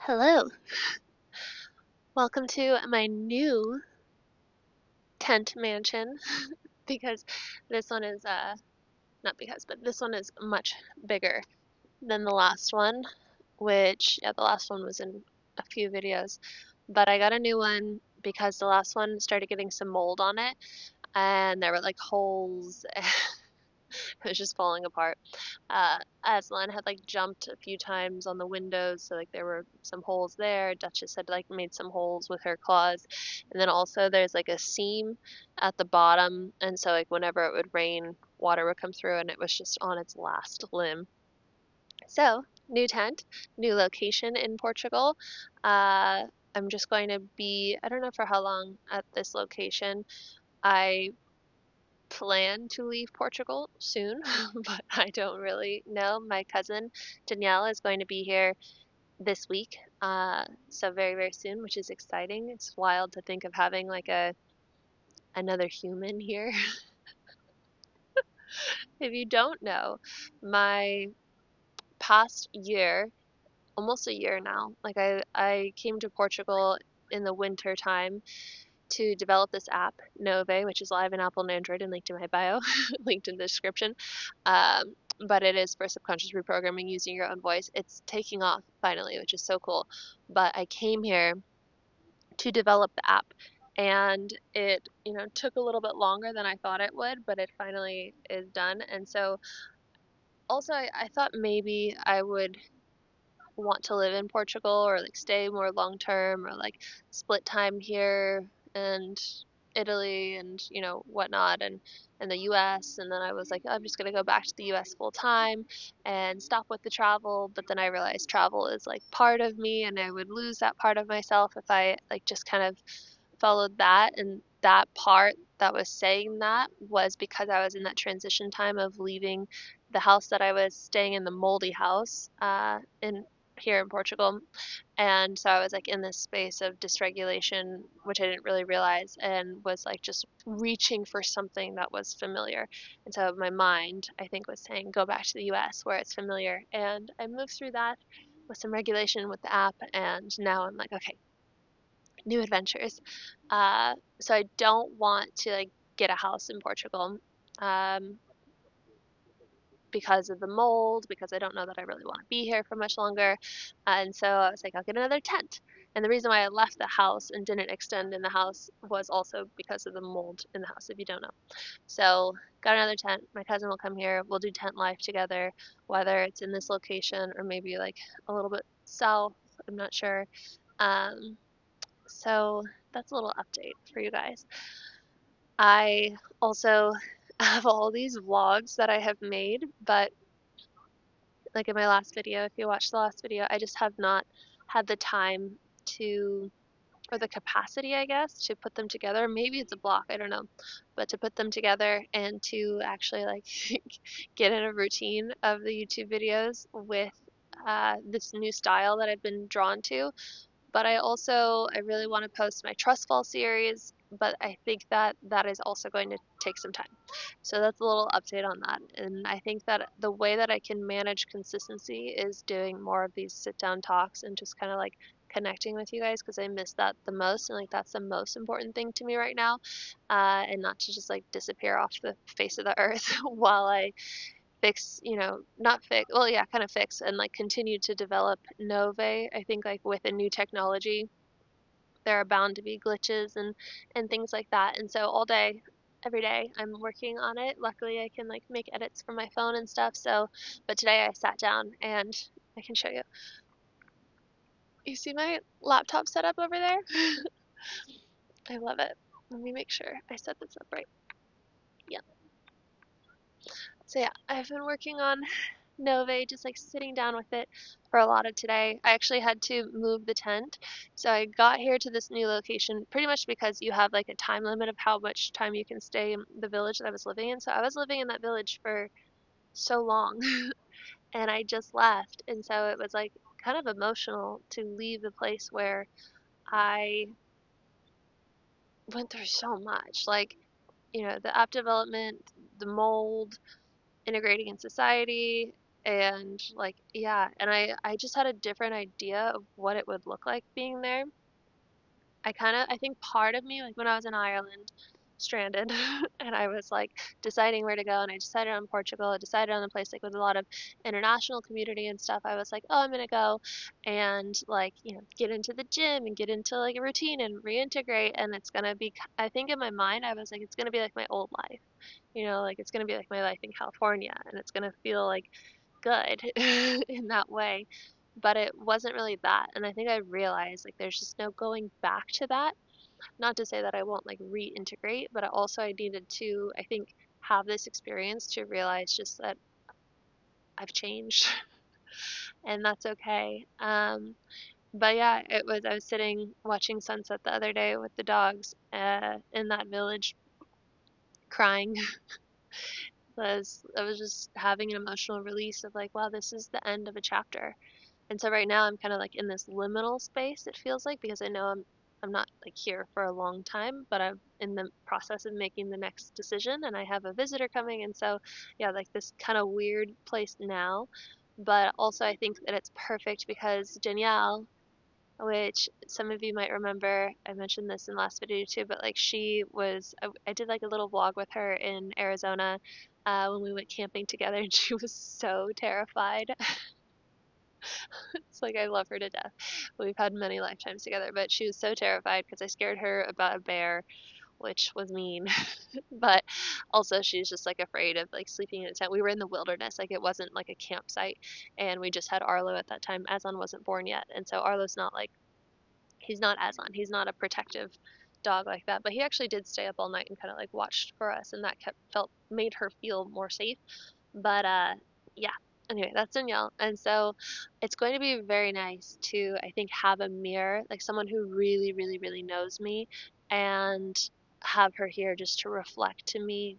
Hello, welcome to my new tent mansion because this one is not because, but this one is much bigger than the last one, which yeah, the last one was in a few videos, but I got a new one because the last one started getting some mold on it and there were like holes. It was just falling apart. Aslan had like jumped a few times on the windows, so like there were some holes there. Duchess had like made some holes with her claws, and then also there's like a seam at the bottom, and so like whenever it would rain, water would come through, and it was just on its last limb. So new tent, new location in Portugal. I'm just going to be, I don't know for how long at this location. I plan to leave Portugal soon, but I don't really know. My cousin Danielle is going to be here this week, so very very soon, which is exciting. It's wild to think of having like a another human here. If you don't know, my past year, almost a year now, like I came to Portugal in the winter time to develop this app, NŌVÉ, which is live in Apple and Android and linked in my bio, linked in the description. But it is for subconscious reprogramming using your own voice. It's taking off finally, which is so cool. But I came here to develop the app, and it took a little bit longer than I thought it would, but it finally is done. And so also I thought maybe I would want to live in Portugal or like stay more long term or like split time here and Italy and whatnot and the US, and then I was like, oh, I'm just gonna go back to the US full time and stop with the travel. But then I realized travel is like part of me and I would lose that part of myself if I like just kind of followed that. And that part that was saying that was because I was in that transition time of leaving the house that I was staying in, the moldy house in here in Portugal. And so I was like in this space of dysregulation, which I didn't really realize, and was like just reaching for something that was familiar. And so my mind, I think, was saying, go back to the US where it's familiar. And I moved through that with some regulation with the app. And now I'm like, okay, new adventures. So I don't want to like get a house in Portugal. Um, because of the mold, because I don't know that I really want to be here for much longer. And so I was like, I'll get another tent. And the reason why I left the house and didn't extend in the house was also because of the mold in the house, if you don't know. So got another tent. My cousin will come here. We'll do tent life together, whether it's in this location or maybe like a little bit south. I'm not sure. Um, so that's a little update for you guys. I also have all these vlogs that I have made, but like in my last video, if you watched the last video, I just have not had the time to, or the capacity, I guess, to put them together. Maybe it's a block, I don't know, but to put them together and to actually like get in a routine of the YouTube videos with this new style that I've been drawn to. But I really want to post my trust fall series, but I think that that is also going to take some time. So that's a little update on that. And I think that the way that I can manage consistency is doing more of these sit down talks and just kind of like connecting with you guys, because I miss that the most, and like that's the most important thing to me right now, and not to just like disappear off the face of the earth while I fix, not fix, well, yeah, kind of fix and like continue to develop NŌVÉ. I think like with a new technology, there are bound to be glitches and things like that. And so all day, every day, I'm working on it. Luckily, I can like make edits from my phone and stuff. So, but today I sat down and I can show you. You see my laptop setup over there? I love it. Let me make sure I set this up right. Yeah. So yeah, I've been working on NŌVÉ, just like sitting down with it for a lot of today. I actually had to move the tent. So I got here to this new location pretty much because you have like a time limit of how much time you can stay in the village that I was living in. So I was living in that village for so long and I just left. And so it was like kind of emotional to leave the place where I went through so much. Like, the app development, the mold, integrating in society, And like, yeah, and I just had a different idea of what it would look like being there. I think part of me, like when I was in Ireland, stranded, and I was like deciding where to go, and I decided on Portugal. I decided on a place like with a lot of international community and stuff. I was like, oh, I'm gonna go and like, get into the gym and get into like a routine and reintegrate, and it's gonna be, I think in my mind, I was like, it's gonna be like my old life, like it's gonna be like my life in California, and it's gonna feel like good in that way. But it wasn't really that. And I think I realized like there's just no going back to that. Not to say that I won't like reintegrate, but I needed to, I think, have this experience to realize just that I've changed and that's okay. But yeah, I was sitting watching sunset the other day with the dogs in that village crying. I was just having an emotional release of like, wow, this is the end of a chapter. And so right now I'm kind of like in this liminal space, it feels like, because I know I'm not like here for a long time, but I'm in the process of making the next decision and I have a visitor coming, and so yeah, like this kind of weird place now. But also I think that it's perfect because Danielle, which some of you might remember, I mentioned this in the last video too, but like I did like a little vlog with her in Arizona when we went camping together, and she was so terrified. It's like I love her to death. We've had many lifetimes together, but she was so terrified because I scared her about a bear, which was mean. But also she's just like afraid of like sleeping in a tent. We were in the wilderness, like it wasn't like a campsite, and we just had Arlo at that time. Aslan wasn't born yet, and so Arlo's not like, he's not Aslan. He's not a protective dog like that, but he actually did stay up all night and kind of like watched for us, and that kept felt made her feel more safe. But yeah. Anyway, that's Danielle. And so it's going to be very nice to, I think, have a mirror, like someone who really, really, really knows me, and have her here just to reflect to me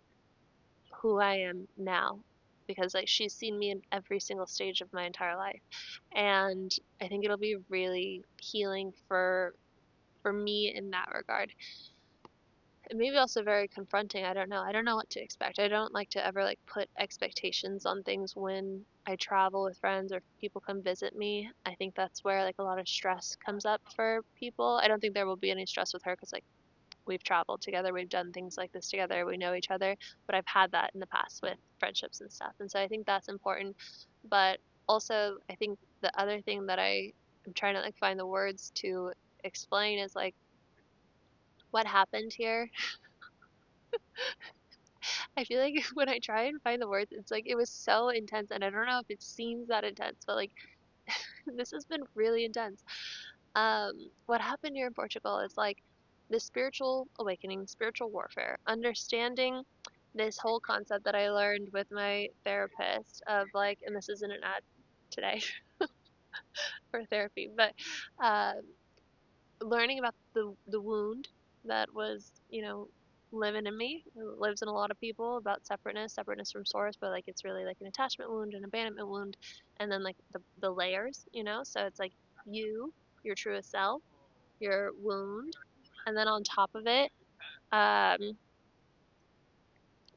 who I am now. Because like she's seen me in every single stage of my entire life. And I think it'll be really healing for me in that regard. It may be also very confronting. I don't know. I don't know what to expect. I don't like to ever like put expectations on things when I travel with friends or people come visit me. I think that's where like a lot of stress comes up for people. I don't think there will be any stress with her because like we've traveled together, we've done things like this together, we know each other, but I've had that in the past with friendships and stuff. And so I think that's important. But also I think the other thing that I'm trying to like find the words to explain is like what happened here. I feel like when I try and find the words, it's like it was so intense, and I don't know if it seems that intense, but like this has been really intense. What happened here in Portugal is like the spiritual awakening, spiritual warfare, understanding this whole concept that I learned with my therapist of like, and this isn't an ad today for therapy, but uh, learning about the wound that was, living in me, it lives in a lot of people, about separateness from source, but like it's really like an attachment wound, an abandonment wound, and then like the layers, so it's like you, your truest self, your wound, and then on top of it, um,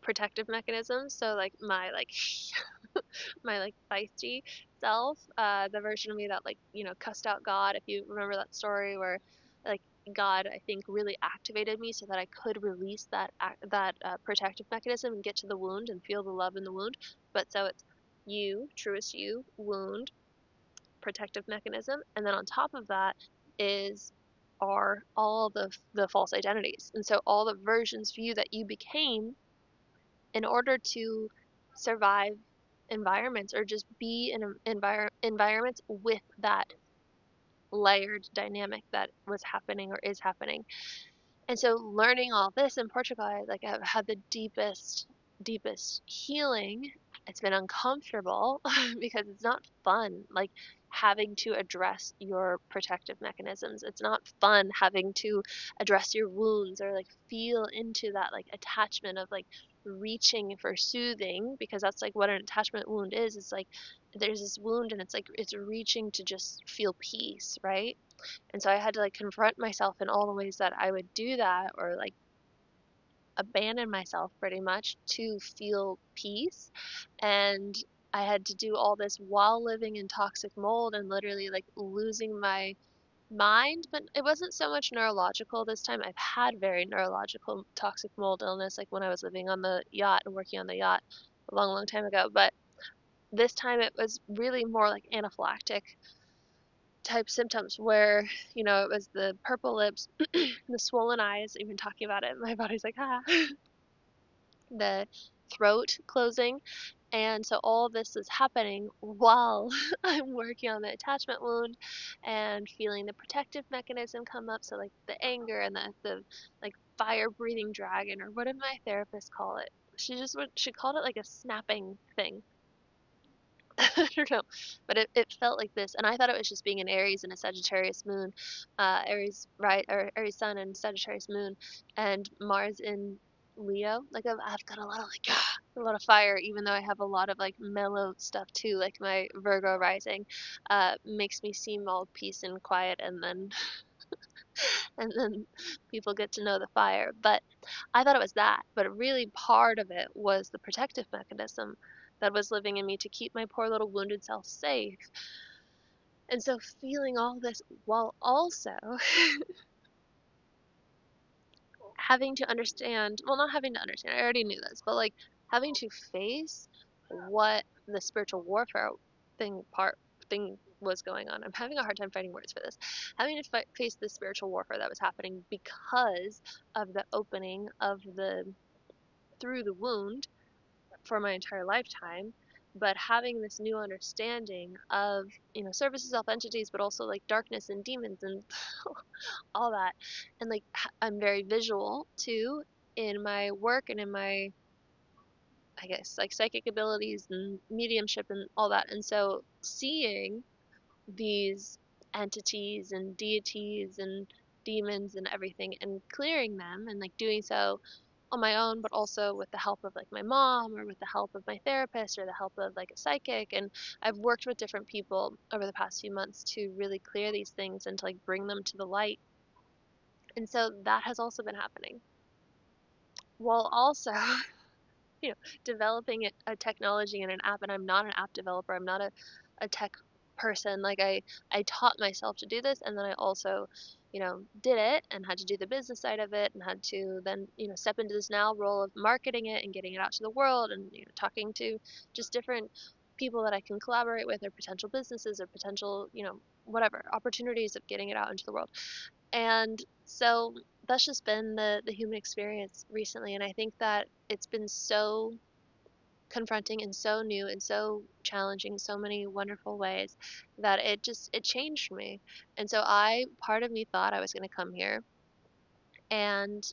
protective mechanisms. So like my like feisty self, the version of me that like cussed out God. If you remember that story where like God, I think, really activated me so that I could release that protective mechanism and get to the wound and feel the love in the wound. But so it's you, truest you, wound, protective mechanism, and then on top of that is are all the false identities, and so all the versions of you that you became in order to survive environments or just be in environments with that layered dynamic that was happening or is happening. And so learning all this in Portugal, I've had the deepest healing. It's been uncomfortable because it's not fun, like having to address your protective mechanisms. It's not fun having to address your wounds or like feel into that like attachment of like reaching for soothing, because that's like what an attachment wound is. It's like there's this wound and it's like it's reaching to just feel peace, right? And so I had to like confront myself in all the ways that I would do that, or like abandon myself pretty much to feel peace. And I had to do all this while living in toxic mold and literally like losing my mind, but it wasn't so much neurological this time. I've had very neurological toxic mold illness, like when I was living on the yacht and working on the yacht a long, long time ago. But this time it was really more like anaphylactic type symptoms where, it was the purple lips, the swollen eyes, even talking about it, my body's like, ah, the throat closing. And so all this is happening while I'm working on the attachment wound and feeling the protective mechanism come up. So like the anger and the like fire breathing dragon, or what did my therapist call it? She called it like a snapping thing. I don't know, but it felt like this, and I thought it was just being an Aries and a Sagittarius moon, Aries right or Aries sun and Sagittarius moon, and Mars in Leo. Like I've got a lot of like a lot of fire, even though I have a lot of like mellow stuff too. Like my Virgo rising, makes me seem all peace and quiet, and then and then people get to know the fire. But I thought it was that, but really part of it was the protective mechanism that was living in me to keep my poor little wounded self safe. And so feeling all this while also having to understand, well, not having to understand, I already knew this, but like having to face what the spiritual warfare thing was going on. I'm having a hard time finding words for this. Having to face the spiritual warfare that was happening because of the opening of the through the wound for my entire lifetime, but having this new understanding of, services, self entities, but also like darkness and demons and all that. And like I'm very visual too in my work and in my, I guess, like psychic abilities and mediumship and all that. And so seeing these entities and deities and demons and everything and clearing them and like doing so on my own, but also with the help of like my mom or with the help of my therapist or the help of like a psychic. And I've worked with different people over the past few months to really clear these things and to like bring them to the light. And so that has also been happening while also developing a technology and an app. And I'm not an app developer. I'm not a tech person. Like I taught myself to do this, and then I also, did it and had to do the business side of it and had to then, step into this now role of marketing it and getting it out to the world and, talking to just different people that I can collaborate with or potential businesses or potential, whatever opportunities of getting it out into the world. And so that's just been the human experience recently. And I think that it's been so confronting and so new and so challenging in so many wonderful ways that it changed me. And so part of me thought I was going to come here and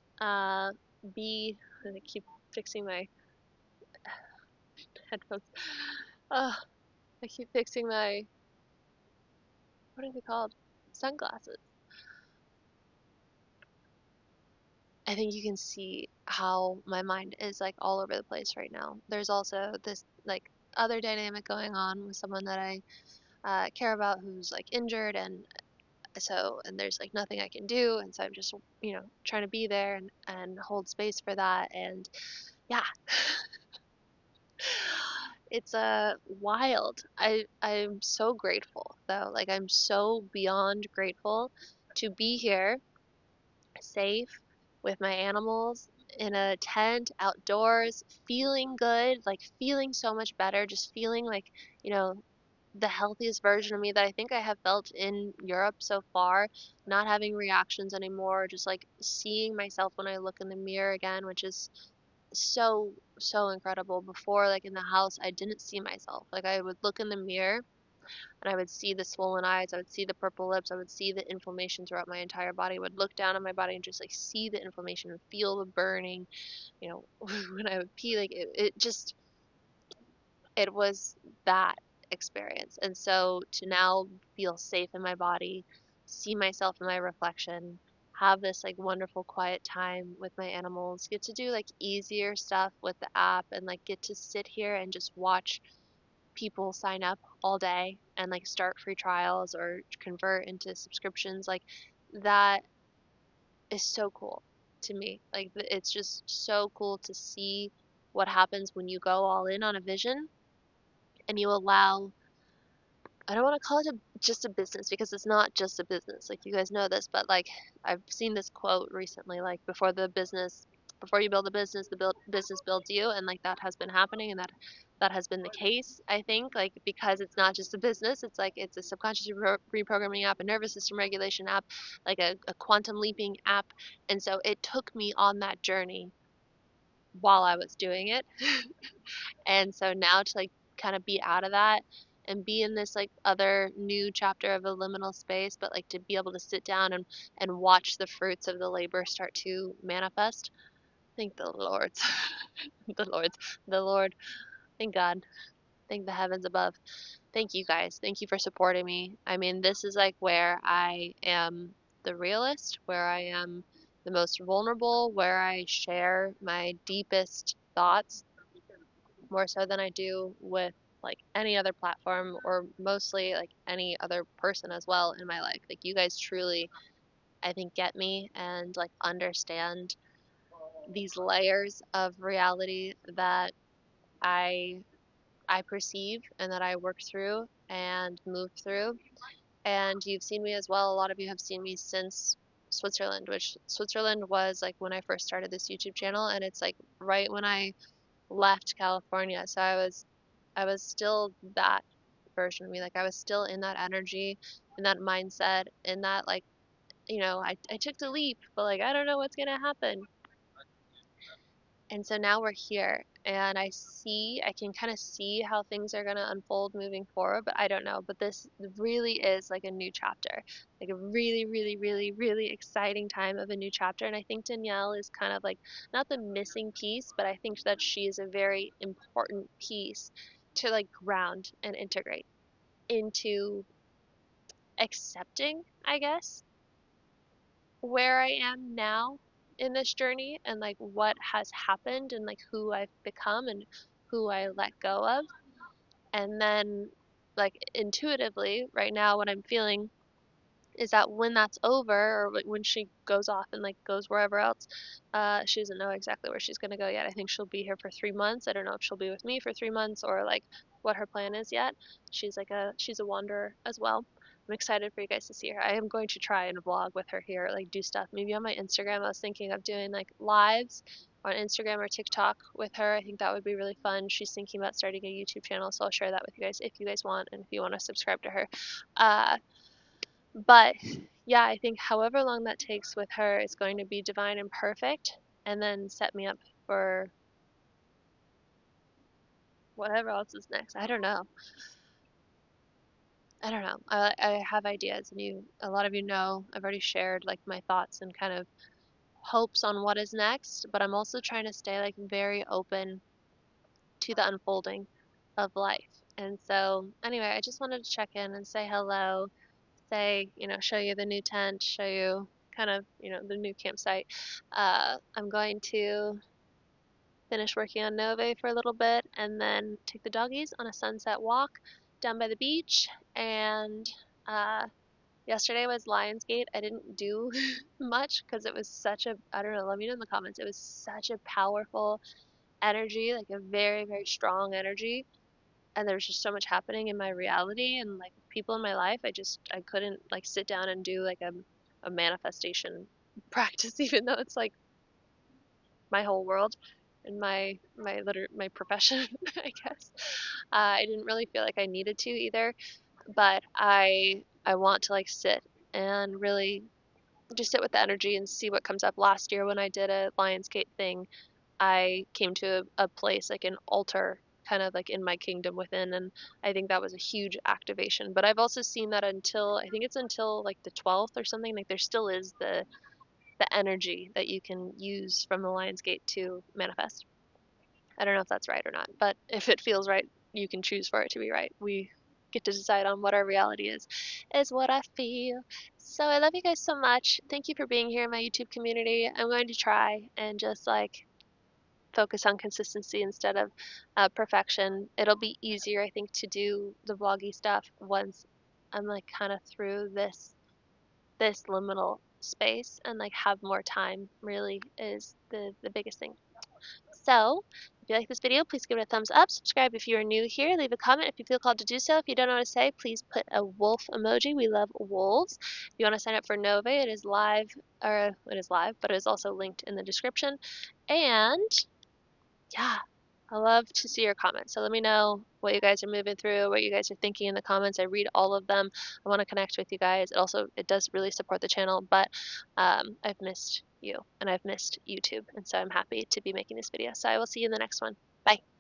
be, I keep fixing my headphones. uh, I keep fixing my, what are they called, sunglasses. I think you can see how my mind is like all over the place right now. There's also this like other dynamic going on with someone that I care about who's like injured, and there's like nothing I can do, and so I'm just trying to be there and hold space for that. And yeah, it's wild. I'm so grateful though. Like I'm so beyond grateful to be here safe with my animals in a tent outdoors, feeling good, like feeling so much better, just feeling like, you know, the healthiest version of me that I think I have felt in Europe so far, not having reactions anymore, just like seeing myself when I look in the mirror again, which is so incredible. Before, like in the house, I didn't see myself. Like I would look in the mirror and I would see the swollen eyes, I would see the purple lips, I would see the inflammation throughout my entire body. I would look down on my body and just like see the inflammation and feel the burning, when I would pee, like it just, it was that experience. And so to now feel safe in my body, see myself in my reflection, have this like wonderful quiet time with my animals, get to do like easier stuff with the app and like get to sit here and just watch people sign up all day and like start free trials or convert into subscriptions, like that is so cool to me. Like it's just so cool to see what happens when you go all in on a vision and you allow, I don't want to call it just a business, because it's not just a business. Like, you guys know this, but like, I've seen this quote recently, like, before you build a business, business builds you, and like that has been happening, and that has been the case. I think, like, because it's not just a business, it's like it's a subconscious reprogramming app, a nervous system regulation app, like a quantum leaping app, and so it took me on that journey while I was doing it. And so now to like kind of be out of that and be in this like other new chapter of a liminal space, but like to be able to sit down and watch the fruits of the labor start to manifest. Thank the Lord. the Lord. The Lord. Thank God. Thank the heavens above. Thank you guys. Thank you for supporting me. I mean, this is like where I am the realist, where I am the most vulnerable, where I share my deepest thoughts more so than I do with like any other platform, or mostly like any other person as well in my life. Like, you guys truly, I think, get me and like understand these layers of reality that I I perceive and that I work through and move through. And you've seen me as well. A lot of you have seen me since Switzerland, which Switzerland was like when I first started this YouTube channel, and it's like right when I left California. So I was still that version of me. Like, I was still in that energy, in that mindset, in that like, I took the leap, but like I don't know what's gonna happen. And so now we're here, and I can kind of see how things are going to unfold moving forward, but I don't know. But this really is like a new chapter, like a really, really, really, really exciting time of a new chapter. And I think Danielle is kind of like not the missing piece, but I think that she is a very important piece to like ground and integrate into accepting, I guess, where I am now in this journey, and like what has happened, and like who I've become and who I let go of. And then, like, intuitively right now, what I'm feeling is that when that's over, or when she goes off and like goes wherever else, she doesn't know exactly where she's going to go yet. I think she'll be here for 3 months. I don't know if she'll be with me for 3 months, or like what her plan is yet. She's a wanderer as well. I'm excited for you guys to see her. I am going to try and vlog with her here, like do stuff maybe on my Instagram. I was thinking of doing like lives on Instagram or TikTok with her. I think that would be really fun. She's thinking about starting a YouTube channel, so I'll share that with you guys if you guys want, and if you want to subscribe to her. But yeah, I think however long that takes with her is going to be divine and perfect, and then set me up for whatever else is next. I don't know. I don't know. I have ideas, and a lot of you know, I've already shared like my thoughts and kind of hopes on what is next, but I'm also trying to stay like very open to the unfolding of life. And so, anyway, I just wanted to check in and say hello, say, show you the new tent, show you kind of, the new campsite. I'm going to finish working on NŌVÉ for a little bit, and then take the doggies on a sunset walk down by the beach. And uh, yesterday was Lionsgate. I didn't do much because it was such a, I don't know, let me know in the comments. It was such a powerful energy, like a very, very strong energy. And there was just so much happening in my reality and like people in my life. I couldn't like sit down and do like a manifestation practice, even though it's like my whole world and my profession, I guess. I didn't really feel like I needed to either, but I want to like sit and really just sit with the energy and see what comes up. Last year when I did a Lionsgate thing, I came to a place like an altar kind of like in my kingdom within, and I think that was a huge activation. But I've also seen that until like the 12th or something, like there still is the energy that you can use from the Lionsgate to manifest. I don't know if that's right or not, but if it feels right, you can choose for it to be right. We get to decide on what our reality is what I feel. So I love you guys so much. Thank you for being here in my YouTube community. I'm going to try and just like focus on consistency instead of perfection. It'll be easier, I think, to do the vloggy stuff once I'm like kind of through this liminal space, and like have more time really is the biggest thing. So, if you like this video, please give it a thumbs up. Subscribe if you are new here. Leave a comment if you feel called to do so. If you don't know what to say, please put a wolf emoji. We love wolves. If you want to sign up for NŌVÉ, it is live, but it is also linked in the description. And yeah, I love to see your comments. So let me know what you guys are moving through, what you guys are thinking in the comments. I read all of them. I want to connect with you guys. It does really support the channel, but I've missed you and I've missed YouTube. And so I'm happy to be making this video. So I will see you in the next one. Bye.